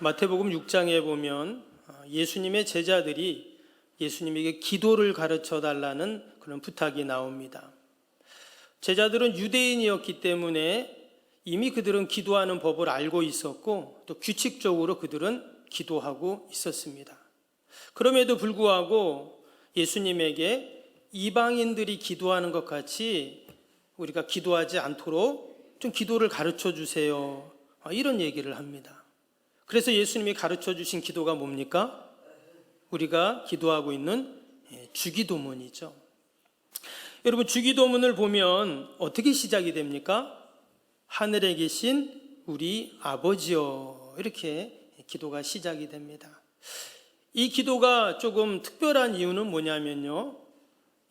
마태복음 6장에 보면 예수님의 제자들이 예수님에게 기도를 가르쳐 달라는 그런 부탁이 나옵니다. 제자들은 유대인이었기 때문에 이미 그들은 기도하는 법을 알고 있었고 또 규칙적으로 그들은 기도하고 있었습니다. 그럼에도 불구하고 예수님에게 이방인들이 기도하는 것 같이 우리가 기도하지 않도록 좀 기도를 가르쳐 주세요. 이런 얘기를 합니다. 그래서 예수님이 가르쳐 주신 기도가 뭡니까? 우리가 기도하고 있는 주기도문이죠. 여러분, 주기도문을 보면 어떻게 시작이 됩니까? 하늘에 계신 우리 아버지여, 이렇게 기도가 시작이 됩니다. 이 기도가 조금 특별한 이유는 뭐냐면요,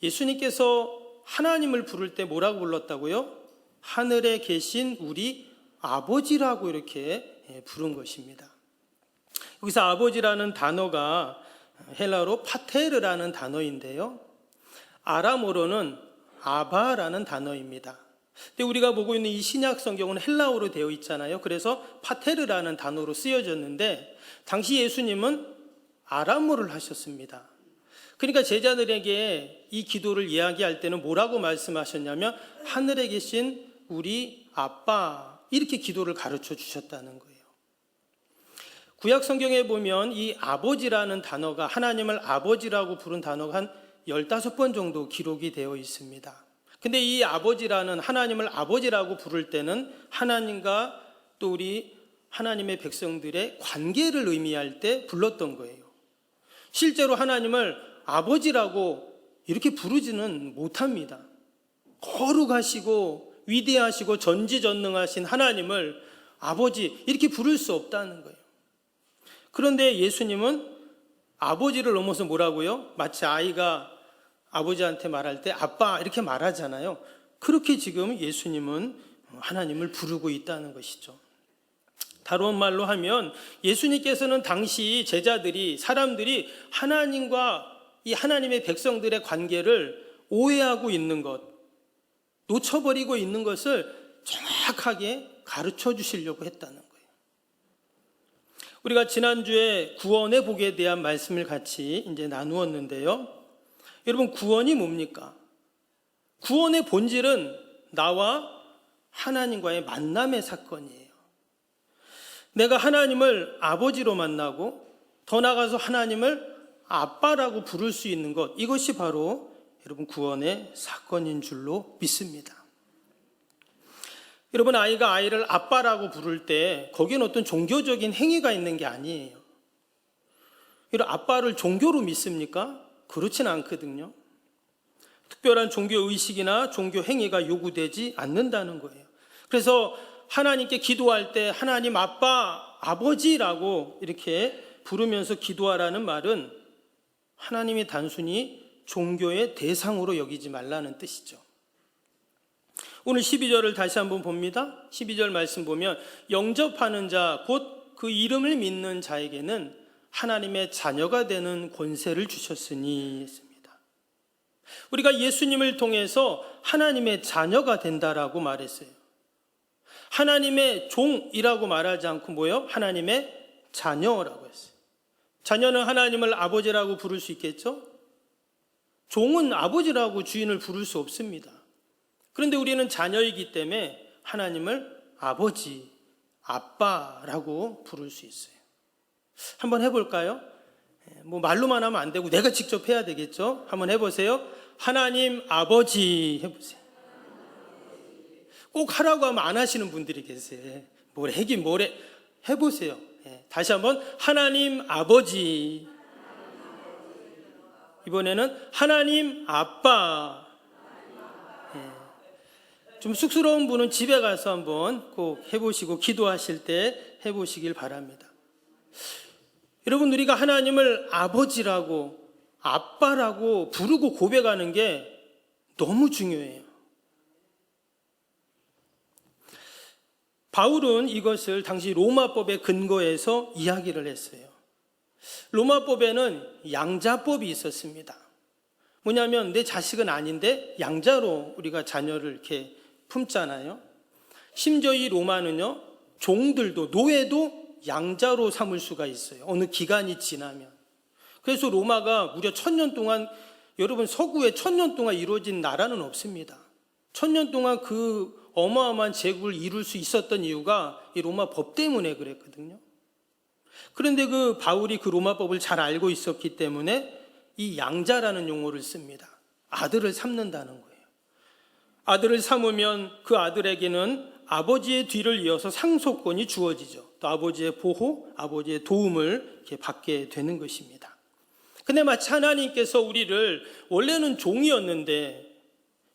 예수님께서 하나님을 부를 때 뭐라고 불렀다고요? 하늘에 계신 우리 아버지라고 이렇게 부른 것입니다. 여기서 아버지라는 단어가 헬라어로 파테르라는 단어인데요, 아람어로는 아바라는 단어입니다. 근데 우리가 보고 있는 이 신약 성경은 헬라어로 되어 있잖아요. 그래서 파테르라는 단어로 쓰여졌는데 당시 예수님은 아람어를 하셨습니다. 그러니까 제자들에게 이 기도를 이야기할 때는 뭐라고 말씀하셨냐면 하늘에 계신 우리 아빠, 이렇게 기도를 가르쳐 주셨다는 거예요. 구약 성경에 보면 이 아버지라는 단어가, 하나님을 아버지라고 부른 단어가 한 15번 정도 기록이 되어 있습니다. 근데 이 아버지라는, 하나님을 아버지라고 부를 때는 하나님과 또 우리 하나님의 백성들의 관계를 의미할 때 불렀던 거예요. 실제로 하나님을 아버지라고 이렇게 부르지는 못합니다. 거룩하시고 위대하시고 전지전능하신 하나님을 아버지, 이렇게 부를 수 없다는 거예요. 그런데 예수님은 아버지를 넘어서 뭐라고요? 마치 아이가 아버지한테 말할 때 아빠, 이렇게 말하잖아요. 그렇게 지금 예수님은 하나님을 부르고 있다는 것이죠. 다른 말로 하면 예수님께서는 당시 제자들이, 사람들이 하나님과 이 하나님의 백성들의 관계를 오해하고 있는 것, 놓쳐버리고 있는 것을 정확하게 가르쳐 주시려고 했다는 거예요. 우리가 지난주에 구원의 복에 대한 말씀을 같이 이제 나누었는데요. 여러분, 구원이 뭡니까? 구원의 본질은 나와 하나님과의 만남의 사건이에요. 내가 하나님을 아버지로 만나고 더 나아가서 하나님을 아빠라고 부를 수 있는 것, 이것이 바로 여러분 구원의 사건인 줄로 믿습니다. 여러분, 아이가 아이를 아빠라고 부를 때 거기는 어떤 종교적인 행위가 있는 게 아니에요. 여러분, 아빠를 종교로 믿습니까? 그렇진 않거든요. 특별한 종교 의식이나 종교 행위가 요구되지 않는다는 거예요. 그래서 하나님께 기도할 때 하나님 아빠, 아버지라고 이렇게 부르면서 기도하라는 말은 하나님이 단순히 종교의 대상으로 여기지 말라는 뜻이죠. 오늘 12절을 다시 한번 봅니다. 12절 말씀 보면 영접하는 자, 곧 그 이름을 믿는 자에게는 하나님의 자녀가 되는 권세를 주셨으니 했습니다. 우리가 예수님을 통해서 하나님의 자녀가 된다라고 말했어요. 하나님의 종이라고 말하지 않고 뭐요? 하나님의 자녀라고 했어요. 자녀는 하나님을 아버지라고 부를 수 있겠죠? 종은 아버지라고 주인을 부를 수 없습니다. 그런데 우리는 자녀이기 때문에 하나님을 아버지, 아빠라고 부를 수 있어요. 한번 해볼까요? 뭐 말로만 하면 안 되고 내가 직접 해야 되겠죠? 한번 해보세요. 하나님 아버지 해보세요. 꼭 하라고 하면 안 하시는 분들이 계세요. 뭐래 하긴 뭐래 해보세요. 다시 한번 하나님 아버지. 이번에는 하나님 아빠. 좀 쑥스러운 분은 집에 가서 한번 꼭 해보시고 기도하실 때 해보시길 바랍니다. 여러분, 우리가 하나님을 아버지라고 아빠라고 부르고 고백하는 게 너무 중요해요. 바울은 이것을 당시 로마법에 근거해서 이야기를 했어요. 로마법에는 양자법이 있었습니다. 뭐냐면 내 자식은 아닌데 양자로 우리가 자녀를 이렇게 품잖아요. 심지어 이 로마는요, 종들도, 노예도 양자로 삼을 수가 있어요. 어느 기간이 지나면. 그래서 로마가 무려 1000년 동안, 여러분 서구에 1000년 동안 이루어진 나라는 없습니다. 1000년 동안 그 어마어마한 제국을 이룰 수 있었던 이유가 이 로마 법 때문에 그랬거든요. 그런데 그 바울이 그 로마법을 잘 알고 있었기 때문에 이 양자라는 용어를 씁니다. 아들을 삼는다는 거예요. 아들을 삼으면 그 아들에게는 아버지의 뒤를 이어서 상속권이 주어지죠. 또 아버지의 보호, 아버지의 도움을 이렇게 받게 되는 것입니다. 근데 마치 하나님께서 우리를, 원래는 종이었는데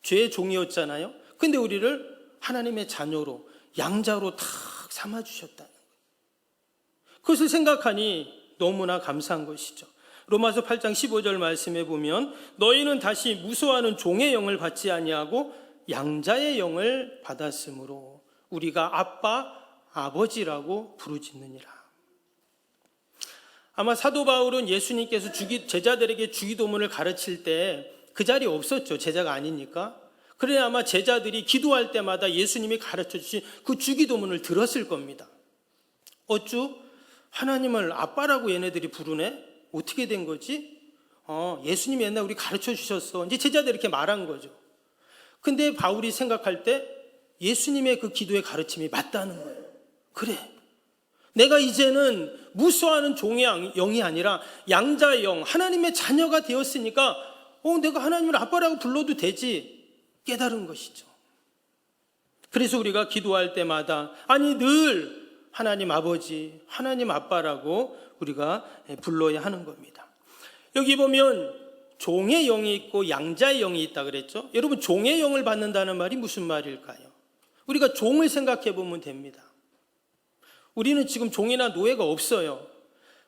죄의 종이었잖아요. 근데 우리를 하나님의 자녀로, 양자로 탁 삼아주셨다는 거예요. 그것을 생각하니 너무나 감사한 것이죠. 로마서 8장 15절 말씀에 보면 너희는 다시 무소하는 종의 영을 받지 아니하고 양자의 영을 받았으므로 우리가 아빠, 아버지라고 부르짖느니라. 아마 사도 바울은 예수님께서 제자들에게 주기도문을 가르칠 때 그 자리에 없었죠. 제자가 아니니까. 그래 아마 제자들이 기도할 때마다 예수님이 가르쳐 주신 그 주기도문을 들었을 겁니다. 어쭈? 하나님을 아빠라고 얘네들이 부르네? 어떻게 된 거지? 예수님이 옛날 우리 가르쳐 주셨어. 이제 제자들이 이렇게 말한 거죠. 근데 바울이 생각할 때 예수님의 그 기도의 가르침이 맞다는 거예요. 그래, 내가 이제는 무소하는 종의 영이 아니라 양자의 영, 하나님의 자녀가 되었으니까 내가 하나님을 아빠라고 불러도 되지, 깨달은 것이죠. 그래서 우리가 기도할 때마다 늘 하나님 아버지, 하나님 아빠라고 우리가 불러야 하는 겁니다. 여기 보면 종의 영이 있고 양자의 영이 있다 그랬죠. 여러분, 종의 영을 받는다는 말이 무슨 말일까요? 우리가 종을 생각해 보면 됩니다. 우리는 지금 종이나 노예가 없어요.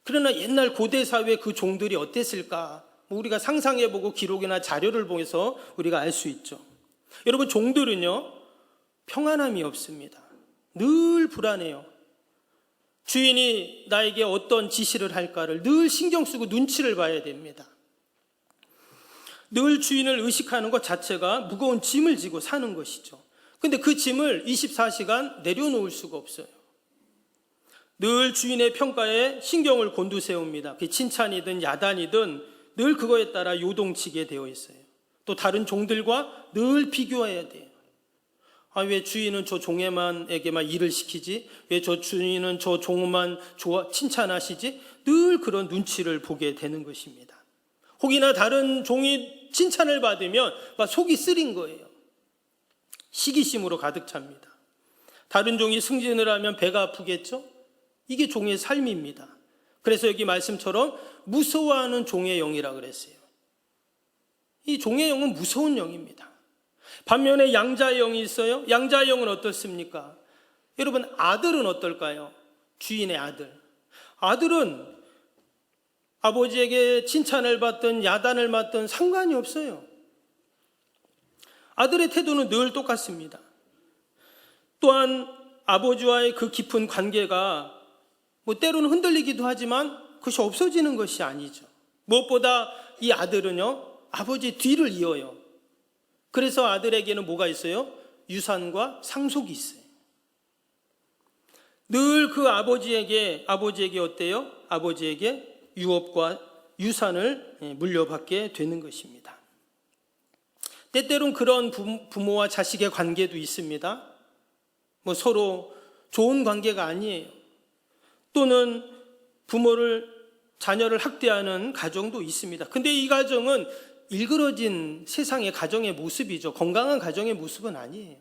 그러나 옛날 고대 사회의 그 종들이 어땠을까? 우리가 상상해보고 기록이나 자료를 보면서 우리가 알 수 있죠. 여러분, 종들은요, 평안함이 없습니다. 늘 불안해요. 주인이 나에게 어떤 지시를 할까를 늘 신경 쓰고 눈치를 봐야 됩니다. 늘 주인을 의식하는 것 자체가 무거운 짐을 지고 사는 것이죠. 근데 그 짐을 24시간 내려놓을 수가 없어요. 늘 주인의 평가에 신경을 곤두세웁니다. 그게 칭찬이든 야단이든 늘 그거에 따라 요동치게 되어 있어요. 또 다른 종들과 늘 비교해야 돼요. 왜 주인은 저 종에게만 일을 시키지? 왜 저 주인은 저 종만 칭찬하시지? 늘 그런 눈치를 보게 되는 것입니다. 혹이나 다른 종이 칭찬을 받으면 막 속이 쓰린 거예요. 시기심으로 가득 찹니다. 다른 종이 승진을 하면 배가 아프겠죠? 이게 종의 삶입니다. 그래서 여기 말씀처럼 무서워하는 종의 영이라 그랬어요. 이 종의 영은 무서운 영입니다. 반면에 양자의 영이 있어요. 양자의 영은 어떻습니까? 여러분, 아들은 어떨까요? 주인의 아들. 아들은 아버지에게 칭찬을 받든 야단을 맞든 상관이 없어요. 아들의 태도는 늘 똑같습니다. 또한 아버지와의 그 깊은 관계가 때로는 흔들리기도 하지만 그것이 없어지는 것이 아니죠. 무엇보다 이 아들은요, 아버지의 뒤를 이어요. 그래서 아들에게는 뭐가 있어요? 유산과 상속이 있어요. 늘 그 아버지에게 어때요? 아버지에게 유업과 유산을 물려받게 되는 것입니다. 때때로는 그런 부모와 자식의 관계도 있습니다. 서로 좋은 관계가 아니에요. 또는 자녀를 학대하는 가정도 있습니다. 근데 이 가정은 일그러진 세상의 가정의 모습이죠. 건강한 가정의 모습은 아니에요.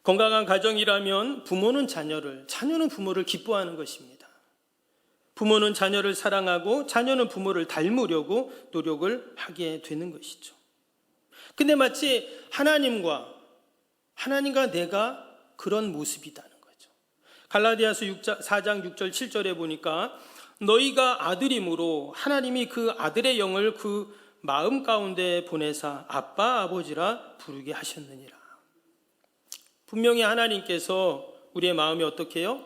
건강한 가정이라면 부모는 자녀는 부모를 기뻐하는 것입니다. 부모는 자녀를 사랑하고 자녀는 부모를 닮으려고 노력을 하게 되는 것이죠. 근데 마치 하나님과 내가 그런 모습이다는 거죠. 갈라디아서 4장 6절 7절에 보니까 너희가 아들이므로 하나님이 그 아들의 영을 그 마음 가운데 보내사 아빠 아버지라 부르게 하셨느니라. 분명히 하나님께서 우리의 마음이 어떻게 해요?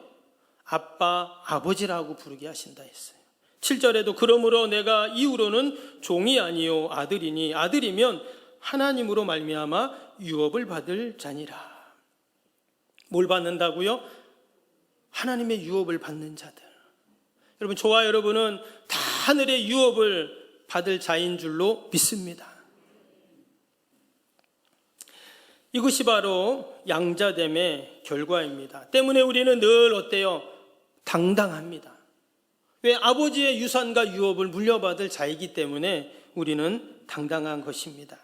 아빠 아버지라고 부르게 하신다 했어요. 7절에도 그러므로 내가 이후로는 종이 아니요 아들이니 아들이면 하나님으로 말미암아 유업을 받을 자니라. 뭘 받는다고요? 하나님의 유업을 받는 자들. 여러분, 저와 여러분은 다 하늘의 유업을 받을 자인 줄로 믿습니다. 이것이 바로 양자됨의 결과입니다. 때문에 우리는 늘 어때요? 당당합니다. 왜? 아버지의 유산과 유업을 물려받을 자이기 때문에 우리는 당당한 것입니다.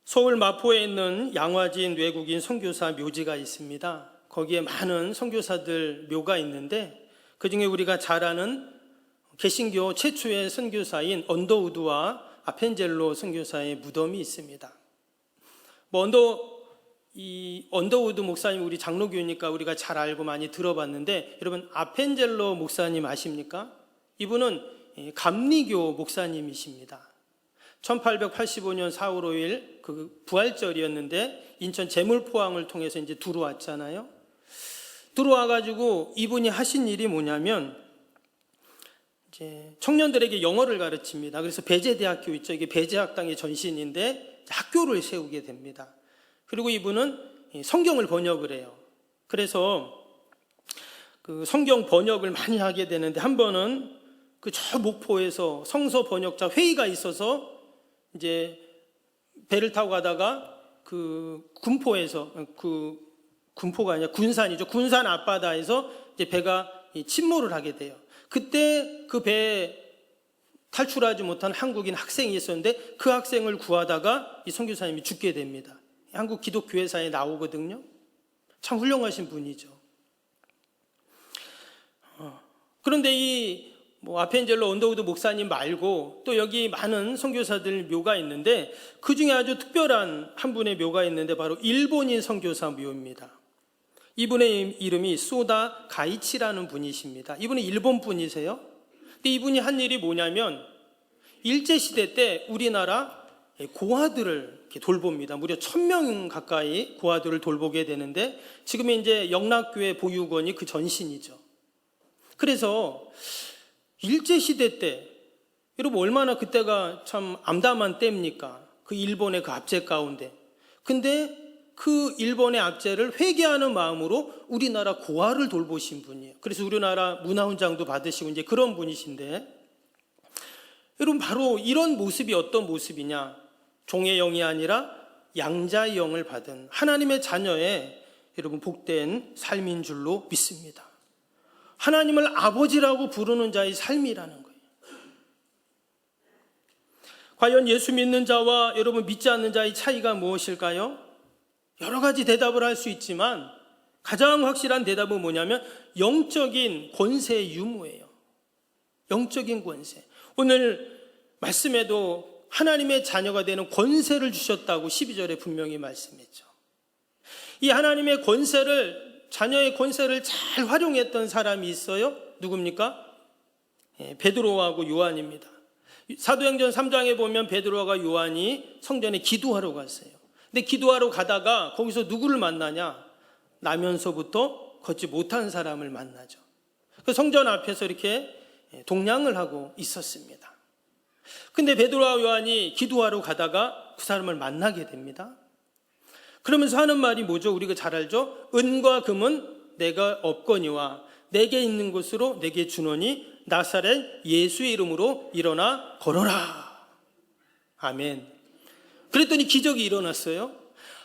서울 마포에 있는 양화진 외국인 선교사 묘지가 있습니다. 거기에 많은 선교사들 묘가 있는데 그중에 우리가 잘 아는 개신교 최초의 선교사인 언더우드와 아펜젤로 선교사의 무덤이 있습니다. 이 언더우드 목사님 우리 장로교니까 우리가 잘 알고 많이 들어봤는데, 여러분 아펜젤로 목사님 아십니까? 이분은 감리교 목사님이십니다. 1885년 4월 5일 그 부활절이었는데 인천 제물포항을 통해서 이제 들어왔잖아요. 들어와가지고 이분이 하신 일이 뭐냐면 이제 청년들에게 영어를 가르칩니다. 그래서 배제대학교 있죠. 이게 배제학당의 전신인데 학교를 세우게 됩니다. 그리고 이분은 성경을 번역을 해요. 그래서 그 성경 번역을 많이 하게 되는데 한 번은 그 저 목포에서 성서 번역자 회의가 있어서 이제 배를 타고 가다가 그 군포가 아니라 군산이죠. 군산 앞바다에서 이제 배가 침몰을 하게 돼요. 그때 그 배에 탈출하지 못한 한국인 학생이 있었는데 그 학생을 구하다가 이 선교사님이 죽게 됩니다. 한국 기독교회사에 나오거든요. 참 훌륭하신 분이죠. 그런데 이 아펜젤로 언더우드 목사님 말고 또 여기 많은 선교사들 묘가 있는데 그 중에 아주 특별한 한 분의 묘가 있는데 바로 일본인 선교사 묘입니다. 이분의 이름이 소다 가이치라는 분이십니다. 이분은 일본 분이세요. 근데 이분이 한 일이 뭐냐면 일제시대 때 우리나라 고아들을 이렇게 돌봅니다. 무려 1000명 가까이 고아들을 돌보게 되는데 지금 이제 영락교회 보육원이 그 전신이죠. 그래서 일제시대 때 여러분 얼마나 그때가 참 암담한 때입니까? 그 일본의 그 압제 가운데. 근데 그 일본의 압제를 회개하는 마음으로 우리나라 고아를 돌보신 분이에요. 그래서 우리나라 문화훈장도 받으시고 이제 그런 분이신데, 여러분 바로 이런 모습이 어떤 모습이냐? 종의 영이 아니라 양자의 영을 받은 하나님의 자녀의 여러분 복된 삶인 줄로 믿습니다. 하나님을 아버지라고 부르는 자의 삶이라는 거예요. 과연 예수 믿는 자와 여러분 믿지 않는 자의 차이가 무엇일까요? 여러 가지 대답을 할 수 있지만 가장 확실한 대답은 뭐냐면 영적인 권세의 유무예요. 영적인 권세. 오늘 말씀에도 하나님의 자녀가 되는 권세를 주셨다고 12절에 분명히 말씀했죠. 이 하나님의 권세를, 자녀의 권세를 잘 활용했던 사람이 있어요. 누굽니까? 베드로하고 요한입니다. 사도행전 3장에 보면 베드로와 요한이 성전에 기도하러 갔어요. 근데 기도하러 가다가 거기서 누구를 만나냐? 나면서부터 걷지 못한 사람을 만나죠. 그 성전 앞에서 이렇게 동냥을 하고 있었습니다. 근데 베드로와 요한이 기도하러 가다가 그 사람을 만나게 됩니다. 그러면서 하는 말이 뭐죠? 우리가 잘 알죠? 은과 금은 내가 없거니와 내게 있는 것으로 내게 주노니 나사렛 예수의 이름으로 일어나 걸어라. 아멘. 그랬더니 기적이 일어났어요.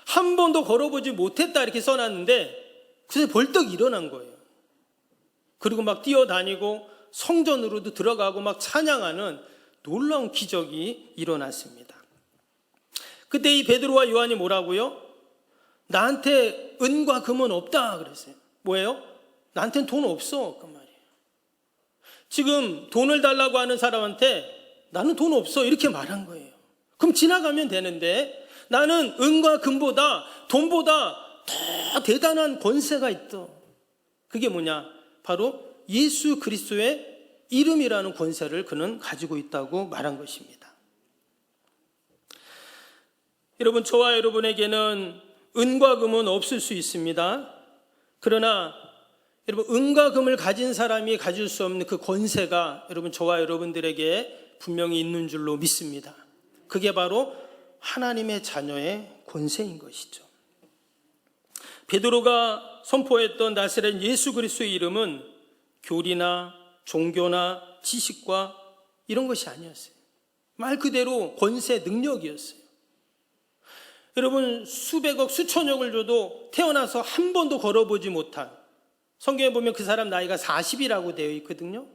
한 번도 걸어보지 못했다 이렇게 써놨는데 그래서 벌떡 일어난 거예요. 그리고 막 뛰어다니고 성전으로도 들어가고 막 찬양하는 놀라운 기적이 일어났습니다. 그때 이 베드로와 요한이 뭐라고요? 나한테 은과 금은 없다 그랬어요. 뭐예요? 나한테는 돈 없어 그 말이에요. 지금 돈을 달라고 하는 사람한테 나는 돈 없어 이렇게 말한 거예요. 그럼 지나가면 되는데 나는 은과 금보다 돈보다 더 대단한 권세가 있다. 그게 뭐냐? 바로 예수 그리스도의 이름이라는 권세를 그는 가지고 있다고 말한 것입니다. 여러분, 저와 여러분에게는 은과 금은 없을 수 있습니다. 그러나 여러분, 은과 금을 가진 사람이 가질 수 없는 그 권세가 여러분 저와 여러분들에게 분명히 있는 줄로 믿습니다. 그게 바로 하나님의 자녀의 권세인 것이죠. 베드로가 선포했던 나사렛 예수 그리스도의 이름은 교리나 종교나 지식과 이런 것이 아니었어요. 말 그대로 권세, 능력이었어요. 여러분, 수백억, 수천억을 줘도 태어나서 한 번도 걸어보지 못한, 성경에 보면 그 사람 나이가 40이라고 되어 있거든요.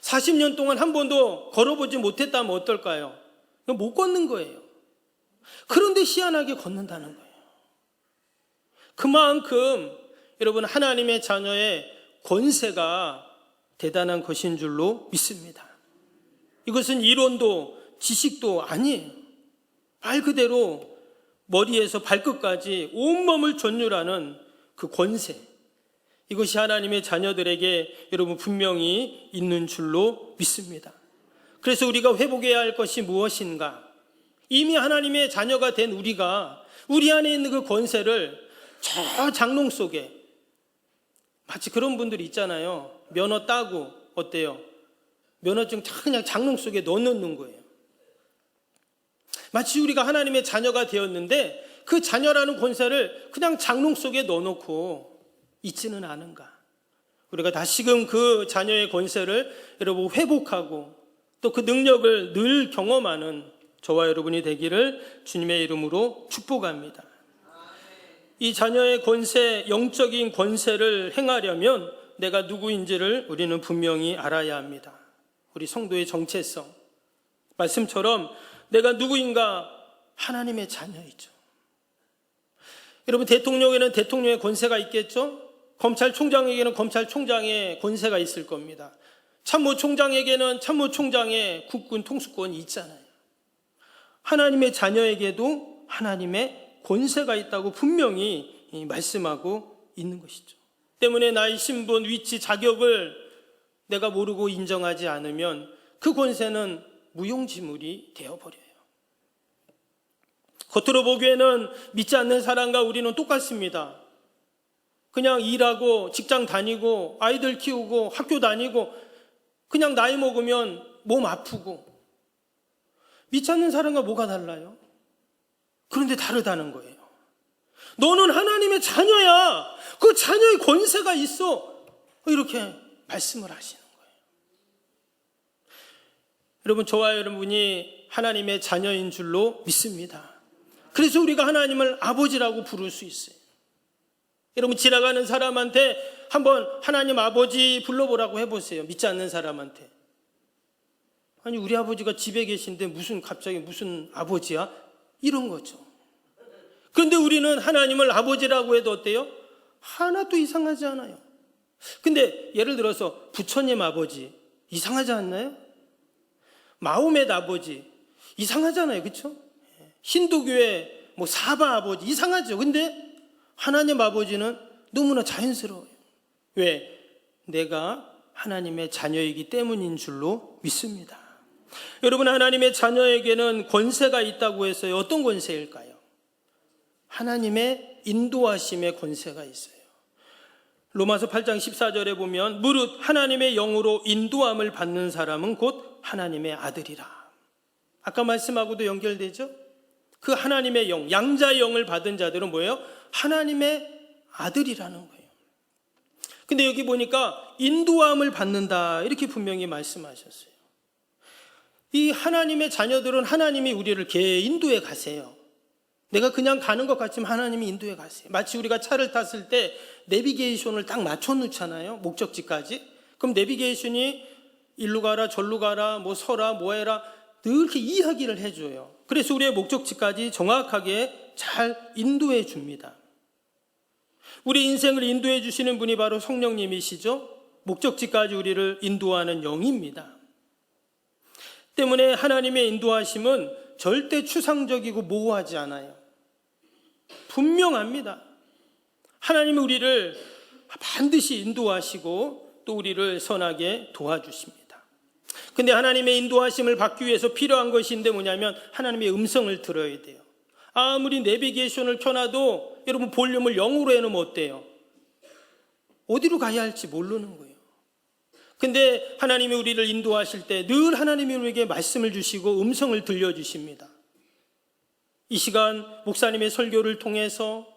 40년 동안 한 번도 걸어보지 못했다면 어떨까요? 못 걷는 거예요. 그런데 희한하게 걷는다는 거예요. 그만큼 여러분, 하나님의 자녀의 권세가 대단한 것인 줄로 믿습니다. 이것은 이론도 지식도 아니에요. 말 그대로 머리에서 발끝까지 온몸을 전율하는 그 권세, 이것이 하나님의 자녀들에게 여러분 분명히 있는 줄로 믿습니다. 그래서 우리가 회복해야 할 것이 무엇인가? 이미 하나님의 자녀가 된 우리가 우리 안에 있는 그 권세를 저 장롱 속에, 마치 그런 분들이 있잖아요. 면허 따고 어때요? 면허증 그냥 장롱 속에 넣어놓는 거예요. 마치 우리가 하나님의 자녀가 되었는데 그 자녀라는 권세를 그냥 장롱 속에 넣어놓고 있지는 않은가? 우리가 다시금 그 자녀의 권세를 여러분 회복하고 또 그 능력을 늘 경험하는 저와 여러분이 되기를 주님의 이름으로 축복합니다. 이 자녀의 권세, 영적인 권세를 행하려면 내가 누구인지를 우리는 분명히 알아야 합니다. 우리 성도의 정체성, 말씀처럼 내가 누구인가? 하나님의 자녀이죠. 여러분, 대통령에는 대통령의 권세가 있겠죠? 검찰총장에게는 검찰총장의 권세가 있을 겁니다. 참모총장에게는 참모총장의 국군 통수권이 있잖아요. 하나님의 자녀에게도 하나님의 권세가 있다고 분명히 말씀하고 있는 것이죠. 때문에 나의 신분, 위치, 자격을 내가 모르고 인정하지 않으면 그 권세는 무용지물이 되어버려요. 겉으로 보기에는 믿지 않는 사람과 우리는 똑같습니다. 그냥 일하고 직장 다니고 아이들 키우고 학교 다니고 그냥 나이 먹으면 몸 아프고, 믿지 않는 사람과 뭐가 달라요? 그런데 다르다는 거예요. 너는 하나님의 자녀야. 그 자녀의 권세가 있어. 이렇게 말씀을 하시는 거예요. 여러분, 저와 여러분이 하나님의 자녀인 줄로 믿습니다. 그래서 우리가 하나님을 아버지라고 부를 수 있어요. 여러분, 지나가는 사람한테 한번 하나님 아버지 불러보라고 해보세요. 믿지 않는 사람한테. 아니, 우리 아버지가 집에 계신데 갑자기 무슨 아버지야? 이런 거죠. 그런데 우리는 하나님을 아버지라고 해도 어때요? 하나도 이상하지 않아요. 근데 예를 들어서 부처님 아버지 이상하지 않나요? 마호멧 아버지 이상하잖아요. 그렇죠? 힌두교의 사바 아버지 이상하죠. 근데 하나님 아버지는 너무나 자연스러워요. 왜? 내가 하나님의 자녀이기 때문인 줄로 믿습니다. 여러분, 하나님의 자녀에게는 권세가 있다고 했어요. 어떤 권세일까요? 하나님의 인도하심의 권세가 있어요. 로마서 8장 14절에 보면 무릇 하나님의 영으로 인도함을 받는 사람은 곧 하나님의 아들이라. 아까 말씀하고도 연결되죠? 그 하나님의 영, 양자의 영을 받은 자들은 뭐예요? 하나님의 아들이라는 거예요. 근데 여기 보니까 인도함을 받는다 이렇게 분명히 말씀하셨어요. 이 하나님의 자녀들은 하나님이 우리를 이렇게 인도해 가세요. 내가 그냥 가는 것 같지만 하나님이 인도해 가세요. 마치 우리가 차를 탔을 때 내비게이션을 딱 맞춰 놓잖아요. 목적지까지. 그럼 내비게이션이 일로 가라 절로 가라 뭐 서라 뭐 해라 늘 이렇게 이야기를 해줘요. 그래서 우리의 목적지까지 정확하게 잘 인도해 줍니다. 우리 인생을 인도해 주시는 분이 바로 성령님이시죠. 목적지까지 우리를 인도하는 영입니다. 때문에 하나님의 인도하심은 절대 추상적이고 모호하지 않아요. 분명합니다. 하나님이 우리를 반드시 인도하시고 또 우리를 선하게 도와주십니다. 근데 하나님의 인도하심을 받기 위해서 필요한 것인데 뭐냐면 하나님의 음성을 들어야 돼요. 아무리 내비게이션을 켜놔도 여러분 볼륨을 0으로 해놓으면 어때요? 어디로 가야 할지 모르는 거예요. 근데 하나님이 우리를 인도하실 때 늘 하나님이 우리에게 말씀을 주시고 음성을 들려주십니다. 이 시간 목사님의 설교를 통해서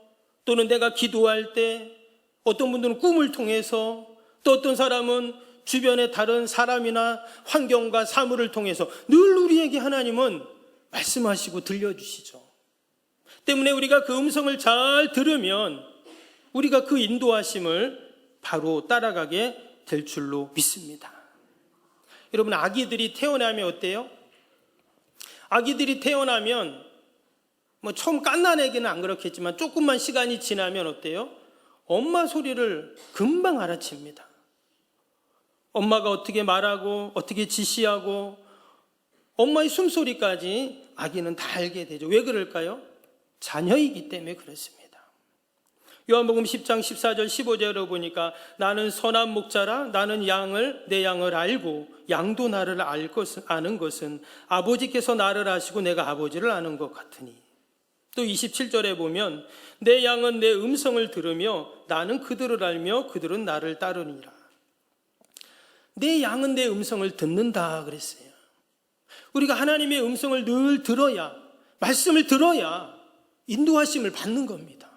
또는 내가 기도할 때, 어떤 분들은 꿈을 통해서, 또 어떤 사람은 주변의 다른 사람이나 환경과 사물을 통해서 늘 우리에게 하나님은 말씀하시고 들려주시죠. 때문에 우리가 그 음성을 잘 들으면 우리가 그 인도하심을 바로 따라가게 될 줄로 믿습니다. 여러분, 아기들이 태어나면 어때요? 아기들이 태어나면 처음 갓난아기는 안 그렇겠지만 조금만 시간이 지나면 어때요? 엄마 소리를 금방 알아챕니다. 엄마가 어떻게 말하고 어떻게 지시하고 엄마의 숨소리까지 아기는 다 알게 되죠. 왜 그럴까요? 자녀이기 때문에 그렇습니다. 요한복음 10장 14절 15절을 보니까 나는 선한 목자라 나는 내 양을 알고 양도 나를 아는 것은 아버지께서 나를 아시고 내가 아버지를 아는 것 같으니. 또 27절에 보면 내 양은 내 음성을 들으며 나는 그들을 알며 그들은 나를 따르니라. 내 양은 내 음성을 듣는다 그랬어요. 우리가 하나님의 음성을 늘 들어야, 말씀을 들어야 인도하심을 받는 겁니다.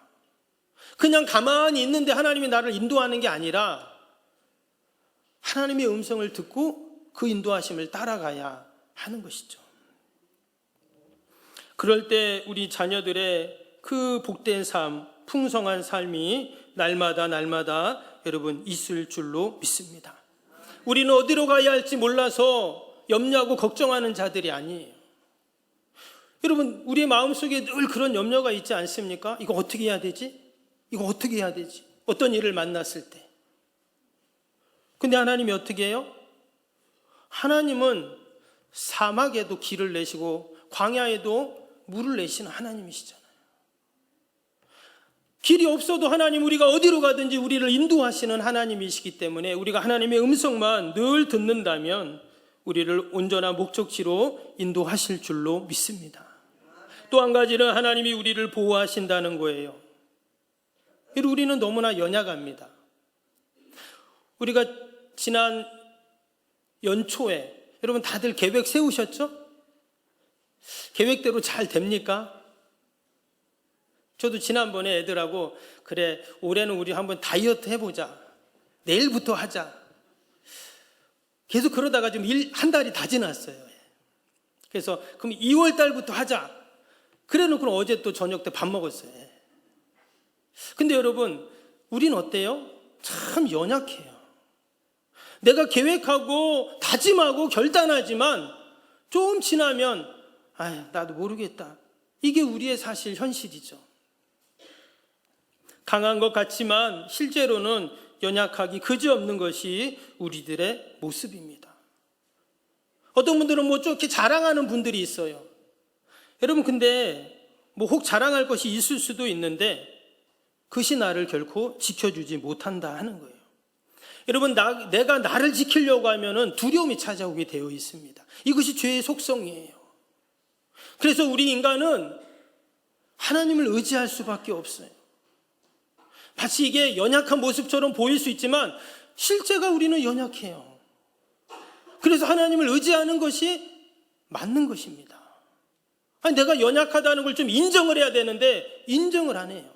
그냥 가만히 있는데 하나님이 나를 인도하는 게 아니라 하나님의 음성을 듣고 그 인도하심을 따라가야 하는 것이죠. 그럴 때 우리 자녀들의 그 복된 삶, 풍성한 삶이 날마다 여러분 있을 줄로 믿습니다. 우리는 어디로 가야 할지 몰라서 염려하고 걱정하는 자들이 아니에요. 여러분, 우리의 마음속에 늘 그런 염려가 있지 않습니까? 이거 어떻게 해야 되지? 이거 어떻게 해야 되지? 어떤 일을 만났을 때. 근데 하나님이 어떻게 해요? 하나님은 사막에도 길을 내시고 광야에도 물을 내시는 하나님이시잖아요. 길이 없어도 하나님, 우리가 어디로 가든지 우리를 인도하시는 하나님이시기 때문에 우리가 하나님의 음성만 늘 듣는다면 우리를 온전한 목적지로 인도하실 줄로 믿습니다. 또 한 가지는 하나님이 우리를 보호하신다는 거예요. 우리는 너무나 연약합니다. 우리가 지난 연초에 여러분 다들 계획 세우셨죠? 계획대로 잘 됩니까? 저도 지난번에 애들하고 그래, 올해는 우리 한번 다이어트 해보자. 내일부터 하자. 계속 그러다가 지금 한 달이 다 지났어요. 그래서 그럼 2월 달부터 하자. 그래 놓고 어제 또 저녁 때 밥 먹었어요. 근데 여러분, 우리는 어때요? 참 연약해요. 내가 계획하고 다짐하고 결단하지만 좀 지나면 나도 모르겠다. 이게 우리의 사실 현실이죠. 강한 것 같지만 실제로는 연약하기 그지없는 것이 우리들의 모습입니다. 어떤 분들은 좀 이렇게 자랑하는 분들이 있어요. 여러분, 근데 혹 자랑할 것이 있을 수도 있는데 그것이 나를 결코 지켜주지 못한다 하는 거예요. 여러분, 내가 나를 지키려고 하면은 두려움이 찾아오게 되어 있습니다. 이것이 죄의 속성이에요. 그래서 우리 인간은 하나님을 의지할 수밖에 없어요. 마치 이게 연약한 모습처럼 보일 수 있지만 실제가 우리는 연약해요. 그래서 하나님을 의지하는 것이 맞는 것입니다. 내가 연약하다는 걸 좀 인정을 해야 되는데 인정을 안 해요.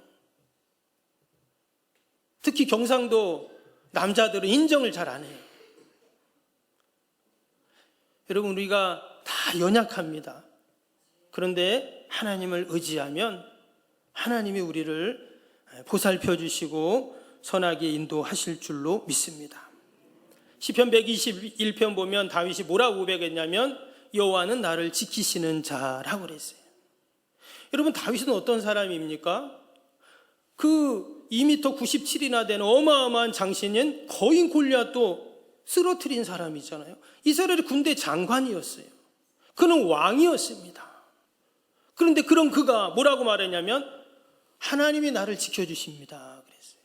특히 경상도 남자들은 인정을 잘 안 해요. 여러분, 우리가 다 연약합니다. 그런데 하나님을 의지하면 하나님이 우리를 보살펴 주시고 선하게 인도하실 줄로 믿습니다. 시편 121편 보면 다윗이 뭐라고 고백했냐면 여호와는 나를 지키시는 자라고 그랬어요. 여러분, 다윗은 어떤 사람입니까? 그 2m 97이나 되는 어마어마한 장신인 거인 골리앗도 쓰러뜨린 사람이잖아요. 이스라엘 군대 장관이었어요. 그는 왕이었습니다. 그런데 그런 그가 뭐라고 말했냐면 하나님이 나를 지켜주십니다 그랬어요.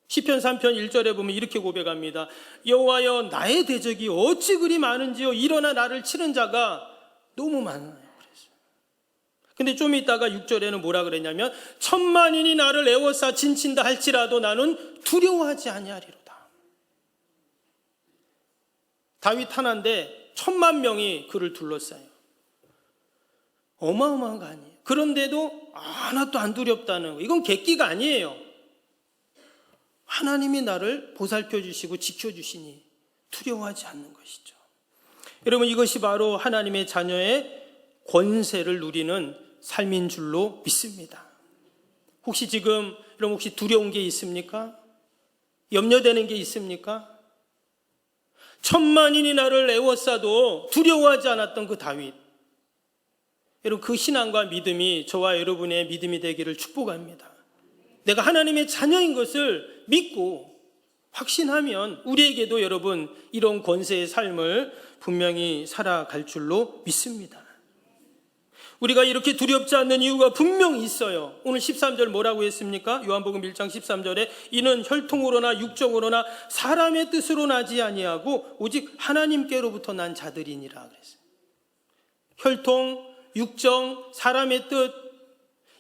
시편 3편 1절에 보면 이렇게 고백합니다. 여호와여, 나의 대적이 어찌 그리 많은지요. 일어나 나를 치는 자가 너무 많아요. 근데 좀 있다가 6절에는 뭐라 그랬냐면 천만인이 나를 애워싸 진친다 할지라도 나는 두려워하지 아니하리로다. 다윗 하나인데 1000만 명이 그를 둘러싸요. 어마어마한 거 아니에요. 그런데도 하나도 안 두렵다는 거, 이건 객기가 아니에요. 하나님이 나를 보살펴 주시고 지켜주시니 두려워하지 않는 것이죠. 여러분, 이것이 바로 하나님의 자녀의 권세를 누리는 삶인 줄로 믿습니다. 혹시 지금 여러분 혹시 두려운 게 있습니까? 염려되는 게 있습니까? 천만인이 나를 애워싸도 두려워하지 않았던 그 다윗, 여러분 그 신앙과 믿음이 저와 여러분의 믿음이 되기를 축복합니다. 내가 하나님의 자녀인 것을 믿고 확신하면 우리에게도 여러분 이런 권세의 삶을 분명히 살아갈 줄로 믿습니다. 우리가 이렇게 두렵지 않는 이유가 분명히 있어요. 오늘 13절 뭐라고 했습니까? 요한복음 1장 13절에 이는 혈통으로나 육정으로나 사람의 뜻으로 나지 아니하고 오직 하나님께로부터 난 자들이니라 그랬어요. 혈통, 육정, 사람의 뜻,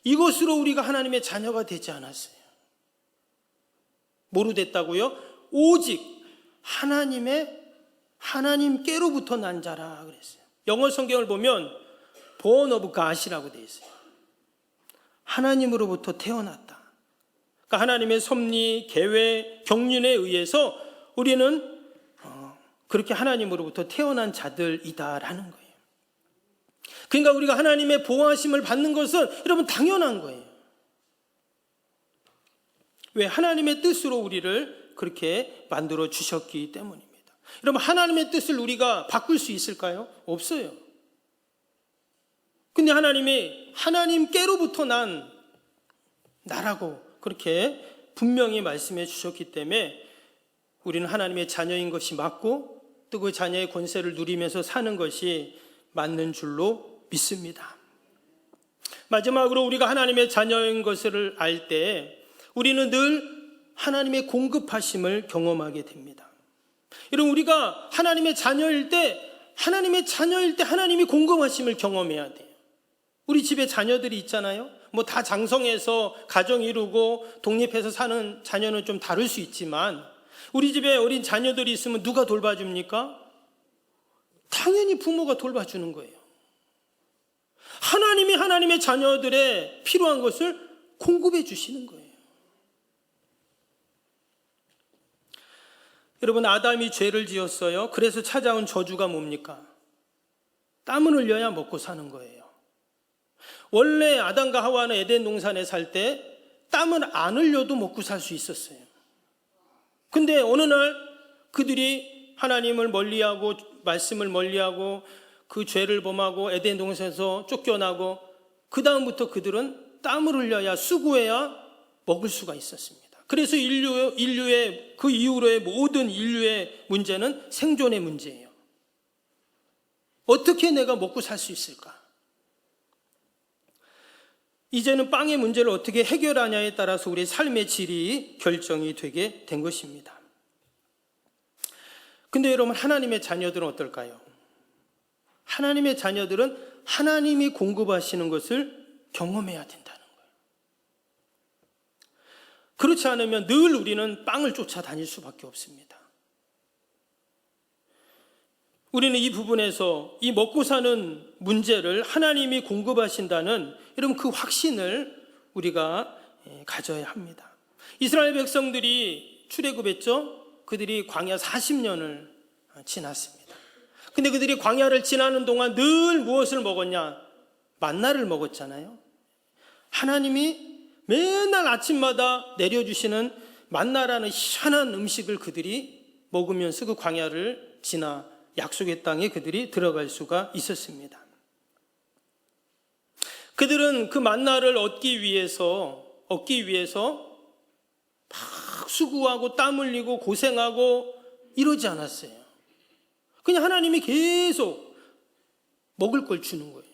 이것으로 우리가 하나님의 자녀가 되지 않았어요. 뭐로 됐다고요? 오직 하나님께로부터 난 자라 그랬어요. 영어 성경을 보면 born of God이라고 되어 있어요. 하나님으로부터 태어났다. 그러니까 하나님의 섭리, 계획, 경륜에 의해서 우리는 그렇게 하나님으로부터 태어난 자들이다라는 거예요. 그러니까 우리가 하나님의 보호하심을 받는 것은 여러분 당연한 거예요. 왜? 하나님의 뜻으로 우리를 그렇게 만들어 주셨기 때문입니다. 여러분, 하나님의 뜻을 우리가 바꿀 수 있을까요? 없어요. 근데 하나님이 하나님께로부터 난 나라고 그렇게 분명히 말씀해 주셨기 때문에 우리는 하나님의 자녀인 것이 맞고 또 그 자녀의 권세를 누리면서 사는 것이 맞는 줄로 믿습니다. 마지막으로 우리가 하나님의 자녀인 것을 알 때 우리는 늘 하나님의 공급하심을 경험하게 됩니다. 여러분, 우리가 하나님의 자녀일 때 하나님이 공급하심을 경험해야 돼요. 우리 집에 자녀들이 있잖아요. 뭐 다 장성해서 가정 이루고 독립해서 사는 자녀는 좀 다를 수 있지만 우리 집에 어린 자녀들이 있으면 누가 돌봐줍니까? 당연히 부모가 돌봐주는 거예요. 하나님이 하나님의 자녀들의 필요한 것을 공급해 주시는 거예요. 여러분, 아담이 죄를 지었어요. 그래서 찾아온 저주가 뭡니까? 땀을 흘려야 먹고 사는 거예요. 원래 아담과 하와는 에덴 동산에 살 때 땀을 안 흘려도 먹고 살 수 있었어요. 근데 어느 날 그들이 하나님을 멀리하고 말씀을 멀리하고 그 죄를 범하고 에덴 동산에서 쫓겨나고 그 다음부터 그들은 땀을 흘려야 수고해야 먹을 수가 있었습니다. 그래서 인류의 그 이후로의 모든 인류의 문제는 생존의 문제예요. 어떻게 내가 먹고 살 수 있을까? 이제는 빵의 문제를 어떻게 해결하냐에 따라서 우리의 삶의 질이 결정이 되게 된 것입니다. 근데 여러분, 하나님의 자녀들은 어떨까요? 하나님의 자녀들은 하나님이 공급하시는 것을 경험해야 된다는 거예요. 그렇지 않으면 늘 우리는 빵을 쫓아다닐 수밖에 없습니다. 우리는 이 부분에서 이 먹고 사는 문제를 하나님이 공급하신다는 여러분 그 확신을 우리가 가져야 합니다. 이스라엘 백성들이 출애굽했죠. 그들이 광야 40년을 지났습니다. 근데 그들이 광야를 지나는 동안 늘 무엇을 먹었냐? 만나를 먹었잖아요. 하나님이 맨날 아침마다 내려주시는 만나라는 희한한 음식을 그들이 먹으면서 그 광야를 지나 약속의 땅에 그들이 들어갈 수가 있었습니다. 그들은 그 만나를 얻기 위해서 막 수고하고 땀 흘리고 고생하고 이러지 않았어요. 그냥 하나님이 계속 먹을 걸 주는 거예요.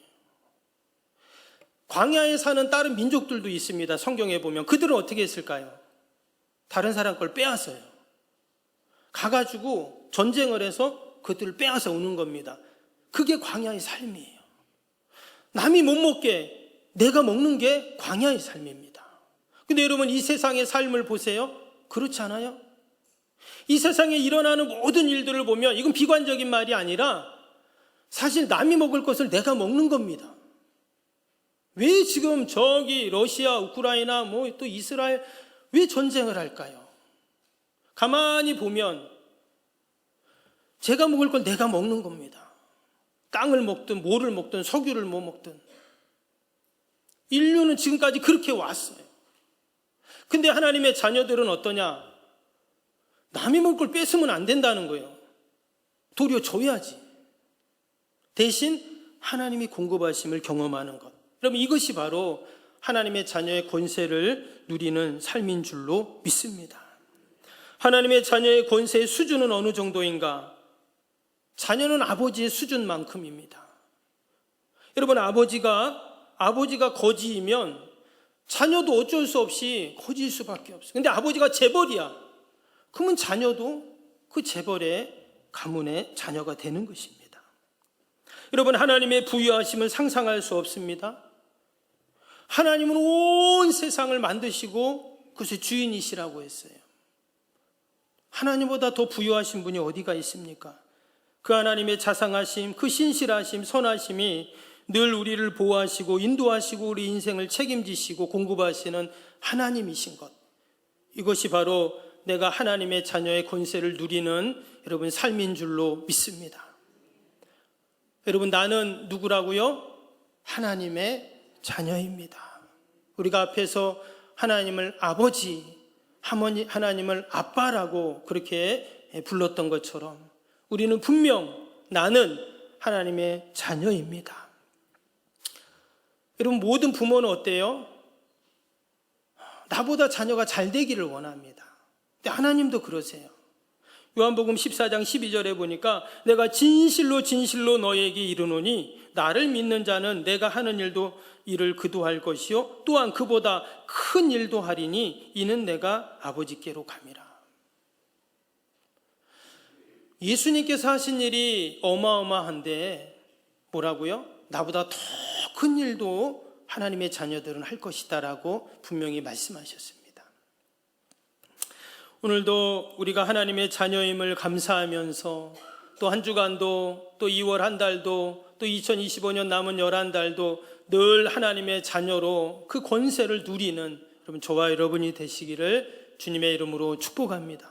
광야에 사는 다른 민족들도 있습니다. 성경에 보면 그들은 어떻게 했을까요? 다른 사람 걸 빼앗아요. 가가지고 전쟁을 해서 그들을 빼앗아 오는 겁니다. 그게 광야의 삶이에요. 남이 못 먹게 내가 먹는 게 광야의 삶입니다. 근데 여러분, 이 세상의 삶을 보세요. 그렇지 않아요? 이 세상에 일어나는 모든 일들을 보면 이건 비관적인 말이 아니라 사실 남이 먹을 것을 내가 먹는 겁니다. 왜 지금 저기 러시아, 우크라이나, 뭐 또 이스라엘 왜 전쟁을 할까요? 가만히 보면 제가 먹을 건 내가 먹는 겁니다. 땅을 먹든 뭐를 먹든 석유를 뭐 먹든. 인류는 지금까지 그렇게 왔어요. 근데 하나님의 자녀들은 어떠냐? 남이 먹을 걸 뺏으면 안 된다는 거예요. 도리어 줘야지. 대신 하나님이 공급하심을 경험하는 것. 여러분, 이것이 바로 하나님의 자녀의 권세를 누리는 삶인 줄로 믿습니다. 하나님의 자녀의 권세의 수준은 어느 정도인가? 자녀는 아버지의 수준만큼입니다. 여러분, 아버지가 거지이면 자녀도 어쩔 수 없이 거지일 수밖에 없어요. 근데 아버지가 재벌이야. 그러면 자녀도 그 재벌의 가문의 자녀가 되는 것입니다. 여러분, 하나님의 부유하심을 상상할 수 없습니다. 하나님은 온 세상을 만드시고 그것의 주인이시라고 했어요. 하나님보다 더 부유하신 분이 어디가 있습니까? 그 하나님의 자상하심, 그 신실하심, 선하심이 늘 우리를 보호하시고 인도하시고 우리 인생을 책임지시고 공급하시는 하나님이신 것. 이것이 바로 내가 하나님의 자녀의 권세를 누리는 여러분 삶인 줄로 믿습니다. 여러분, 나는 누구라고요? 하나님의 자녀입니다. 우리가 앞에서 하나님을 아버지, 하나님을 아빠라고 그렇게 불렀던 것처럼 우리는 분명 나는 하나님의 자녀입니다. 여러분, 모든 부모는 어때요? 나보다 자녀가 잘 되기를 원합니다. 근데 하나님도 그러세요. 요한복음 14장 12절에 보니까 내가 진실로 너에게 이르노니 나를 믿는 자는 내가 하는 일을 그도 할 것이요 또한 그보다 큰 일도 하리니 이는 내가 아버지께로 감이라. 예수님께서 하신 일이 어마어마한데 뭐라고요? 나보다 더 큰 일도 하나님의 자녀들은 할 것이다라고 분명히 말씀하셨습니다. 오늘도 우리가 하나님의 자녀임을 감사하면서 또 한 주간도 또 2월 한 달도 또 2025년 남은 11달도 늘 하나님의 자녀로 그 권세를 누리는 여러분 저와 여러분이 되시기를 주님의 이름으로 축복합니다.